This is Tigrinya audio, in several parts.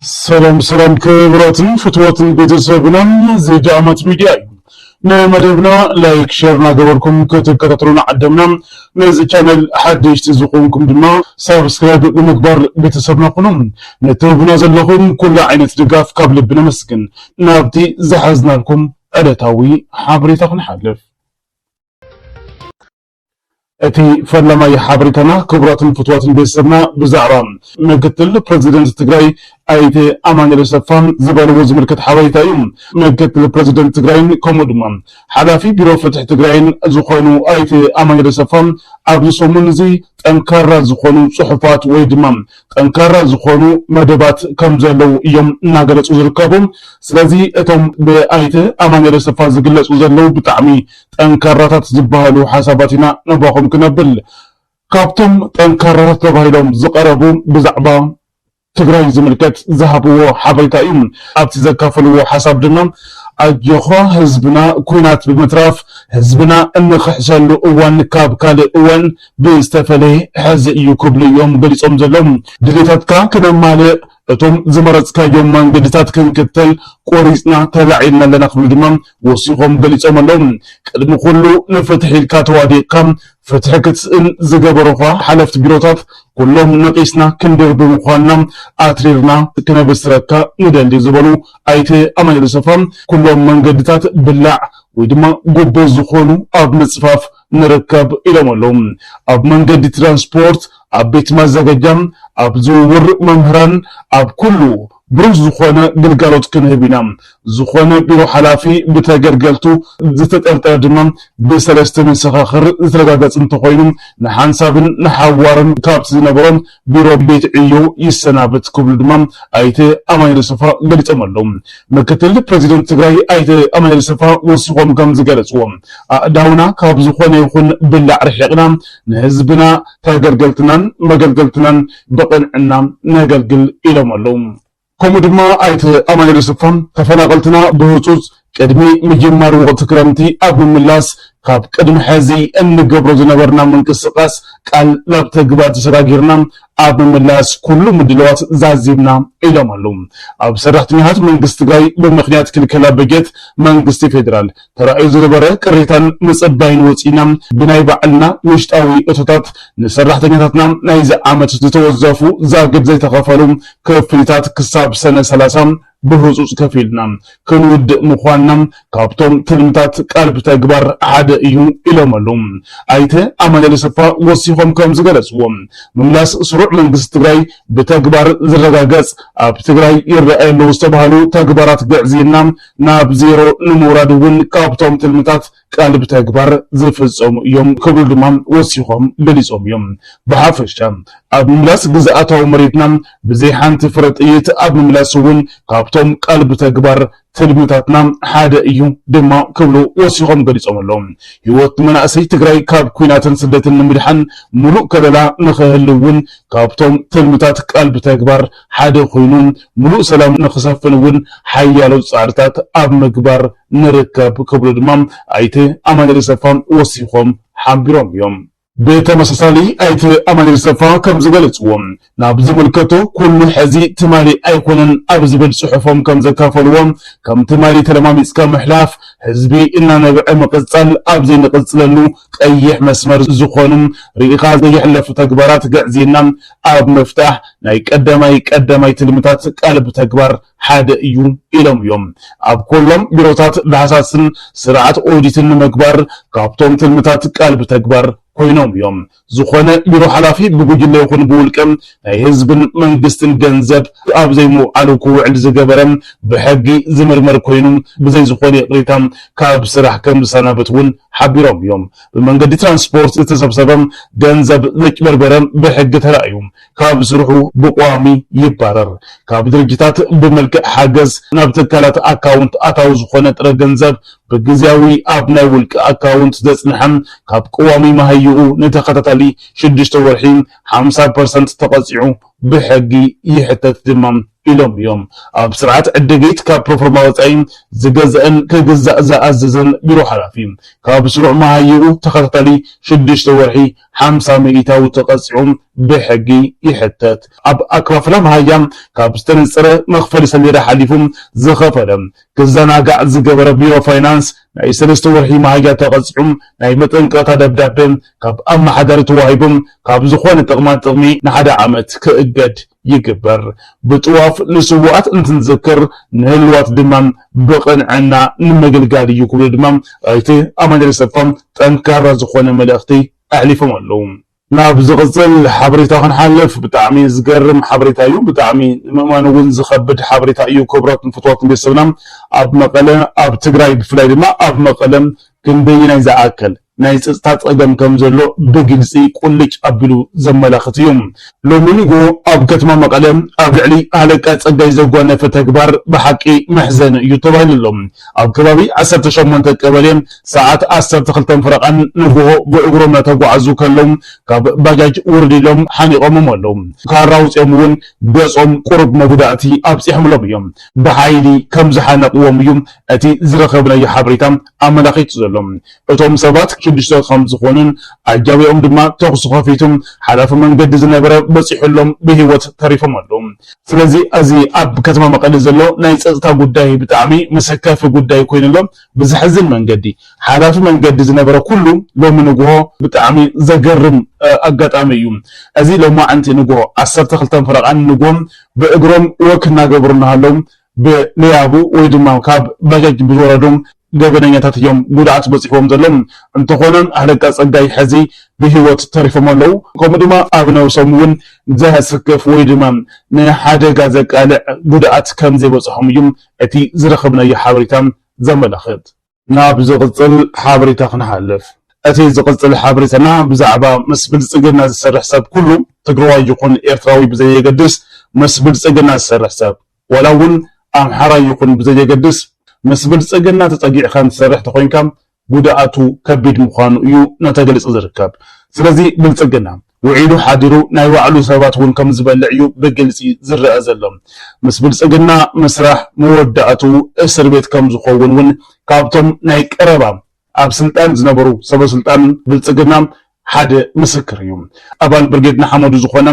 سلام كبراتن فتواتن بيتسابنا زي جامعة ميديا نمدبنا لايك شيرنا قبركم كتبكترون عدمنا نزي channel حدش تزقونكم دما سابسكرايب ومكبار بيتسابنا قنوم نتوبنا زلهم كل عينة دقاف قبل بنمسكن نابتي زحزنا لكم أدتاوي حابريتاقن حالف اتي فلما يحابريتنا كبراتن فتواتن بيتسابنا بزعرام مكتل بريزيدنت تقراي ايتي امان يلسفان زبالو زملكت حواليتا يوم مكتل بريزيدنت تقراين كومودمان حلافي بيرو فتح تقراين زخونو ايتي امان يلسفان عبد سومنزي تنكرر زخونو صحفات ويدمام تنكرر زخونو مدبات كمزلو يوم ناقلت وزركابهم سلازي اتم بايتي امان يلسفان زقلت وزلو بتعمي تنكررات زبالو حساباتنا نباهم كنبل كابتم تنكررات تبايلهم زقربهم بزعبا تግራይ ዝምልከት ዝሃብዎ ሓበሬታ እዩ ኣብቲ ዘካፈልዎ ሓሳብ ድማ ኣጆኻ ህዝብና ኩናት ብምትራፍ ህዝብና እንኽሕሰሉ እዋን ካብ ካልእ እዋን ብዝተፈለየ ሕዚ እዩ ክብሉ እዮም ገሊፆም ዘሎም ድሌታትካ ክነማልእ እቶም ዝመረፅካዮም መንገድታት ክንክተል ቆሪፅና ተላዒልና ኣለና ክብሉ ድማ ወሲኾም ገሊፆም ኣለው ቅድሚ ኩሉ ንፍትሒ ኢልካ ተዋዲቕካ ፍትሒ ክትስእን ዝገበሩኻ ሓለፍቲ ቢሮታት ኩሎም ነቂስና ክንድር ብምዃንና ኣትሪርና ክነብስረካ ንደሊ ዝበሉ ኣይተ ኣማን የሱፍ ኩሎም መንገድታት ብላዕ ወይ ድማ ጎቦ ዝኾኑ ኣብ ምፅፋፍ ንርከብ ኢሎም ኣለው ኣብ መንገዲ ትራንስፖርት ኣብ ቤት ማዘጋጃም ኣብ ዝውውር መምህራን ኣብ ኩሉ ብሩህ ዝኾነ ግልጋሎት ክንህብ ኢና ዝኾነ ቢሮ ሓላፊ ብተገልገልቱ ዝተጠርጠረ ድማ ብሰለስተ መሰኻኽር ዝተረጋገፀ እንተኾይኑ ንሓንሳብን ንሓዋርን ካብቲ ዝነበሮም ቢሮ ቤት ዕዮ ይሰናበት ክብሉ ድማ ኣይተ ኣማን የሱፍ ገሊፆም ኣለው ምክትል ፕሬዚደንት ትግራይ ኣይተ ኣማን የሱፍ ወሲኾም ከም ዝገለፅዎም ኣእዳውና ካብ ዝኾነ ይኹን ብላዕ ርሒቕና ንህዝብና ተገልገልትናን መገልገልትናን ብቕንዕና ነገልግል ኢሎም ኣለው ከምኡ ድማ ኣይተ ኣማን የሱፍ ተፈናቀልትና ብህፁፅ ቅድሚ ምጅማር ወቅቲ ክረምቲ ኣብ ምምላስ ካብ ቅድሚ ሕዚ እንገብሮ ዝነበርና ምንቅስቃስ ቃል ናብ ተግባር ተሰጋጊርና ኣብ ምምላስ ኩሉ ምድለዋት ዛዚምና ኢሎም ኣለው ኣብ ሰራሕተኛታት መንግስቲ ትግራይ ብምክንያት ክልከላ በጀት መንግስቲ ፌደራል ተራእዩ ዝነበረ ቅሬታን ምፅባይን ወፂና ብናይ ባዕልና ውሽጣዊ እቶታት ንሰራሕተኛታትና ናይዚ ዓመት ዝተወዘፉ ዛግድ ዘይተኸፈሉ ክፍሊታት ክሳብ ሰነ 30 ብህፁፅ ከፊልና ክንውድእ ምዃንና ካብቶም ትልምታት ቃል ብተግባር ሓደ እዩ ኢሎም ኣለው ኣይተ ኣማን የሱፍ ወሲኾም ከም ዝገለፅዎም ምምላስ ስሩዕ መንግስቲ ትግራይ ብተግባር ዝረጋገፅ ኣብ ትግራይ ይረኣየሉ ዝተባሃሉ ተግባራት ገዕዚና ናብ ዜሮ ንምውራድ እውን ካብቶም ትልምታት ቃል ብተግባር ዝፍፀሙ እዮም ክብሉ ድማ ወሲኾም ገሊፆም እዮም ብሓፈሻ ኣብ ምምላስ ግዝኣታዊ መሬትና ብዘይ ሓንቲ ፍረ ጥይት ኣብ ምምላስ እውን ካብቶም ቃል ብተግባር ትልምታትና ሓደ እዩ ድማ ክብሉ ወሲኾም ገሊፆም ኣለው ህይወት መናእሰይ ትግራይ ካብ ኩናትን ስደትን ንምድሓን ሙሉእ ከለላ ንኽህሉ እውን ካብቶም ትልምታት ቃል ብተግባር ሓደ ኮይኑ ሙሉእ ሰላም ንኽሰፍን እውን ሓያሎ ፃዕርታት ኣብ ምግባር ንርከብ ክብሉ ድማ ኣይተ ኣማን የሱፍ ወሲኾም ሓቢሮም እዮም بتمسسالي ايت امان يلسف كم زغلصوم ناب زملكتو كل حزي تمالي ايكونن ابزبل صحفهم كم زكافلوم كم تمالي تلماميس كم محلاف حزبي ان نبع مقصل ابزي نقصللو قيح مسمر زخونم ريقا زي يحلف تكبارات غعزينا اب مفتاح ناي قدماي تلمتات قلب تكبار حاد ايو اليوم يوم اب كلهم بيروتات لحساسن سرعات اوديتن مغبار كابتوم تلمتات قلب تكبار ኮይኖም እዮም ዝኾነ ቢሮ ሓላፊ ብጉጅለ ይኹን ብውልቅም ናይ ህዝብን መንግስትን ገንዘብ ኣብ ዘይምውዓሉ ክውዕል ዝገበረም ብሕጊ ዝምርመር ኮይኑ ብዘይ ዝኾነ ቅሬታ ካብ ስራሕ ከም ዝሰናበት እውን ሓቢሮም እዮም ብመንገዲ ትራንስፖርት ዝተሰብሰበም ገንዘብ ዝጭበርበረም ብሕጊ ተራእዩ ካብ ስርሑ ብቋሚ ይባረር ካብ ድርጅታት ብመልክዕ ሓገዝ ናብ ትካላት ኣካውንት ኣታው ዝኾነ ጥረ ገንዘብ بجزاوي أبناء ولك أكاونت دسنحم كاب قوامي مهيئو نتخططالي شدشت ورحين 50% تقصيعو بحقي يحتت دمام ኢሎም እዮም ኣብ ስርዓት ዕድጊት ካብ ፕሮፎርማ ወፃኢ ዝገዝአን ክግዛእ ዝኣዝዝን ቢሮ ሓላፊ ካብ ስሩዕ መሃይኡ ተኸታታሊ 6 ወርሒ 50 ሚእታዊ ተቐፂዑ ብሕጊ ይሕተት ኣብ ኣክራፍላ መሃያ ካብ ዝተነፀረ መኽፈሊ ሰሌዳ ሓሊፉ ዝኸፈለ ክዘናጋዕ ዝገበረ ቢሮ ፋይናንስ ናይ 3 ወርሒ መሃያ ተቐፂዑ ናይ መጠንቀቕታ ደብዳቤ ካብ ኣመሓዳሪ ተዋሂቦም ካብ ዝኾነ ጥቕሚ ንሓደ ዓመት ክእገድ ይግበር ብጥዋፍ ንስዋዕት እንትንዝክር ንህልዋት ድማ ብቕንዕና ንምግልጋል እዩ ክብሉ ድማ እቲ ኣማኑኤል ሰፋ ጠንካራ ዝኾነ መልእኽቲ ኣሕሊፎም ኣለዉ ናብ ዝቕፅል ሓበሬታ ክንሓልፍ ብጣዕሚ ዝገርም ሓበሬታ እዩ ብጣዕሚ ምእማን እውን ዝኸብድ ሓበሬታ እዩ ክቡራትን ፍትዋትን ቤተሰብና ኣብ መቐለ ኣብ ትግራይ ብፍላይ ድማ ኣብ መቐለ ክንደይናይ ዝኣከል ናይ ፀጥታ ፀገም ከም ዘሎ ብግልፂ ቁልጭ ኣቢሉ ዘመላኽት እዩ ሎሚ ንጎ ኣብ ከተማ መቐለ ኣብ ልዕሊ ኣለቃ ፀጋይ ዘጓነፈ ተግባር ብሓቂ መሕዘኒ እዩ ተባሂሉሎም ኣብ ከባቢ 18 ቀበሌ ሰዓት 12 ፍረቓን ንግሆ ብእግሮም እናተጓዓዙ ከለዉ ካብ ባጃጅ ውርዲሎም ሓኒቆም ኣለዉ ካራውፅኦም እውን ገጾም ቁሩብ መጉዳእቲ ኣብፂሖምሎም እዮም ብሓይሊ ከም ዝሓነቅዎም እዩ እቲ ዝረኸብናዮ ሓበሬታ ኣመላኺቱ ዘሎ እቶም ሰባት 6 ከም ዝኾኑን ኣጃቢኦም ድማ ተኹስ ከፊቱም ሓላፊ መንገዲ ዝነበረ በፂሑሎም ብሂወት ተሪፎም ኣለዉ ስለዚ እዚ ኣብ ከተማ መቐለ ዘሎ ናይ ፀጥታ ጉዳይ ብጣዕሚ መሰካፊ ጉዳይ ኮይኑሎም ብዝሕዝን መንገዲ ሓላፊ መንገዲ ዝነበረ ኩሉ ሎሚ ንግሆ ብጣዕሚ ዘገርም ኣጋጣሚ እዩ እዚ ሎማዓንቲ ንግሆ 12 ፍረቓን ንግሆም ብእግሮም ወክ እናገብሩ እናሃለዉ ብለያቡ ወይ ድማ ካብ ባጃጅ ብዝወረዶም ገበነኛታት እዮም ጉድኣት በፂሖም ዘሎም እንተኾነን ኣለቃ ፀጋይ ሕዚ ብሂወት ተሪፎም ኣለዉ ከምኡ ድማ ኣብ ነብሶም እውን ዘስክፍ ወይ ድማ ንሓደጋ ዘቃልዕ ጉድኣት ከም ዘይበፅሖም እዩ እቲ ዝረኸብናዮ ሓበሬታ ዘመላኽት ናብ ዝቕፅል ሓበሬታ ክንሓልፍ እቲ ዝቕፅል ሓበሬታና ብዛዕባ ምስ ብልፅግና ዝሰርሕ ሰብ ኩሉ ትግራዋይ ይኹን ኤርትራዊ ብዘየገድስ ምስ ብልፅግና ዝሰርሕ ሰብ ወላ እውን ኣምሓራ ይኹን ብዘየገድስ ምስ ብልፅግና ተፀጊዕካ ትሰርሕ ተኮይንካ ጉድኣቱ ከቢድ ምዃኑ እዩ እናተገለፀ ዝርከብ ስለዚ ብልፅግና ውዒሉ ሓዲሩ ናይ ባዕሉ ሰባት እውን ከም ዝበልዕ እዩ ብግልፂ ዝረአ ዘሎ ምስ ብልፅግና ምስራሕ መወዳእቱ እስር ቤት ከም ዝኸውን እውን ካብቶም ናይ ቀረባ ኣብ ስልጣን ዝነበሩ ሰበስልጣን ብልፅግና ሓደ ምስክር እዩ ኣባል ብርጌድ ንሓመዱ ዝኾነ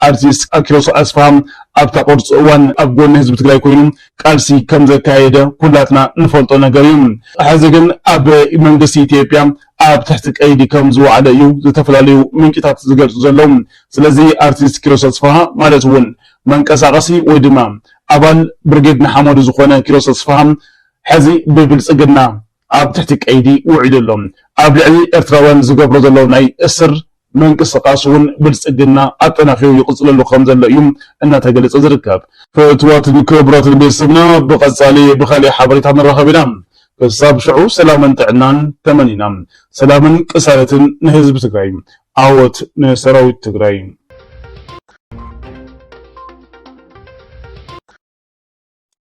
ኣርቲስት ኪሮስ ኣስፋሃም ኣብ ተቆርፅ እዋን ኣብ ጎኒ ህዝቢ ትግራይ ኮይኑ ቃልሲ ከም ዘካየደ ኩላትና ንፈልጦ ነገር እዩ ሕዚ ግን ኣብ መንግስቲ ኢትዮጵያ ኣብ ትሕቲ ቀይዲ ከም ዝወዓለ እዩ ዝተፈላለዩ ምንጭታት ዝገልጹ ዘለዉ ስለዚ ኣርቲስት ኪሮስ ኣስፋሃም ማለት እውን መንቀሳቐሲ ወይ ድማ ኣባል ብርጌድ ንሓመዱ ዝኾነ ኪሮስ ኣስፋሃም ሕዚ ብብልፅግና ኣብ ትሕቲ ቀይዲ ውዒሉሎም ኣብ ልዕሊ ኤርትራውያን ዝገብሮ ዘለዉ ናይ እስር መንቅስቃስ እውን ብልፅግና ኣጠናኺሩ ይቕፅለሉ ከም ዘሎ እዩ እናተገለፀ ዝርከብ ፍትዋትን ክቡራትን ቤተሰብና ብቐፃሊ ብኻሊእ ሓበሬታ ንራኸብ ኢና ክሳብ ሽዑ ሰላምን ጥዕናን ተመኒና ሰላምን ቅሳነትን ንህዝቢ ትግራይ ዓወት ንሰራዊት ትግራይ